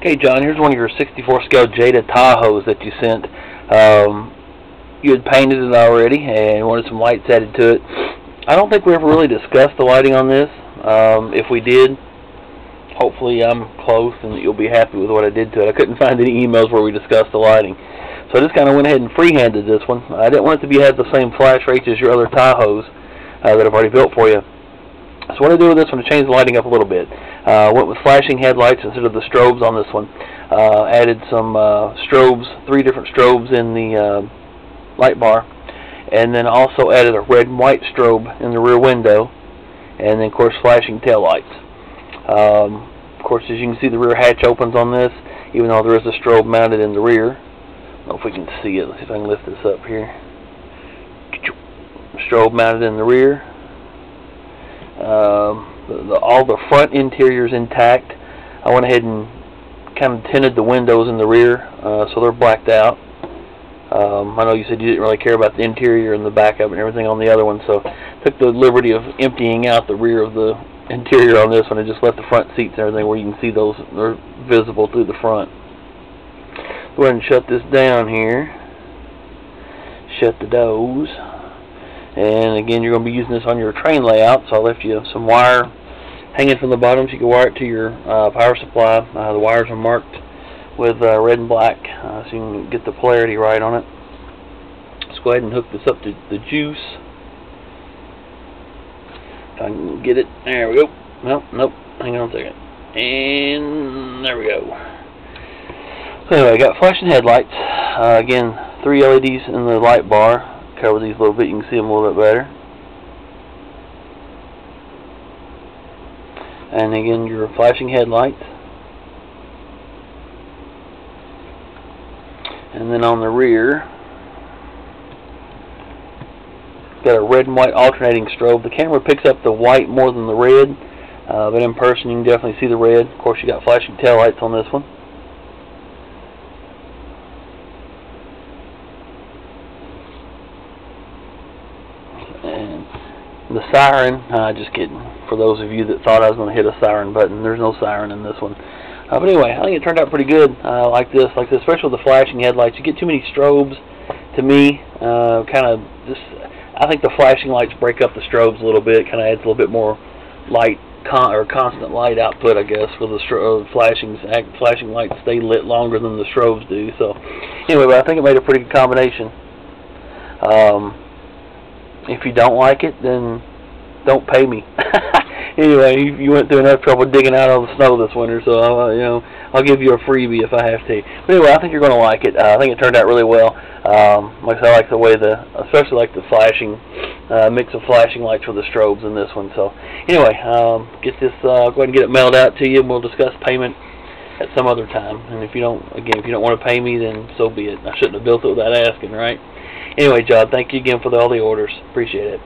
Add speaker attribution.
Speaker 1: Okay, John, here's one of your 64 scale JADA Tahoes that you sent. You had painted it already and wanted some lights added to it. I don't think we ever really discussed the lighting on this. If we did, hopefully I'm close and you'll be happy with what I did to it. I couldn't find any emails where we discussed the lighting. So I just kind of went ahead and freehanded this one. I didn't want it to have the same flash rates as your other Tahoes that I've already built for you. So what I do with this one to change the lighting up a little bit. Went with flashing headlights instead of the strobes on this one. Added some strobes, 3 different strobes in the light bar. And then also added a red and white strobe in the rear window. And then of course flashing tail lights. Of course, as you can see, the rear hatch opens on this, even though there is a strobe mounted in the rear. I don't know if we can see it. Let's see if I can lift this up here. Strobe mounted in the rear. All the front interior is intact. I went ahead and kind of tinted the windows in the rear, so they're blacked out. I know you said you didn't really care about the interior and the backup and everything on the other one, so took the liberty of emptying out the rear of the interior on this one and just left the front seats and everything where you can see those are visible through the front. Go ahead and shut this down here. Shut the doors. And again, you're going to be using this on your train layout, so I left you some wire hanging from the bottom so you can wire it to your power supply. The wires are marked with red and black so you can get the polarity right on it. Let's go ahead and hook this up to the juice. If I can get it. There we go. Nope. Hang on a second. And there we go. So anyway, I got flashing headlights. Again, 3 LEDs in the light bar. Cover these a little bit, you can see them a little bit better. And again, your flashing headlights. And then on the rear, got a red and white alternating strobe. The camera picks up the white more than the red, but in person you can definitely see the red. Of course, you got flashing tail lights on this one. And the siren, just kidding. For those of you that thought I was going to hit a siren button, there's no siren in this one. But anyway, I think it turned out pretty good. Like this, especially with the flashing headlights. You get too many strobes, to me. I think the flashing lights break up the strobes a little bit. Kind of adds a little bit more light or constant light output, I guess, for the flashing lights stay lit longer than the strobes do. So anyway, but I think it made a pretty good combination. If you don't like it, then don't pay me. Anyway, you went through enough trouble digging out all the snow this winter, so I'll give you a freebie if I have to. But anyway, I think you're going to like it. I think it turned out really well. Like I said, I like the way especially like the flashing mix of flashing lights with the strobes in this one. So anyway, get this. Go ahead and get it mailed out to you, and we'll discuss payment at some other time. And if you don't want to pay me, then so be it. I shouldn't have built it without asking, right? Anyway, John, thank you again for all the orders. Appreciate it.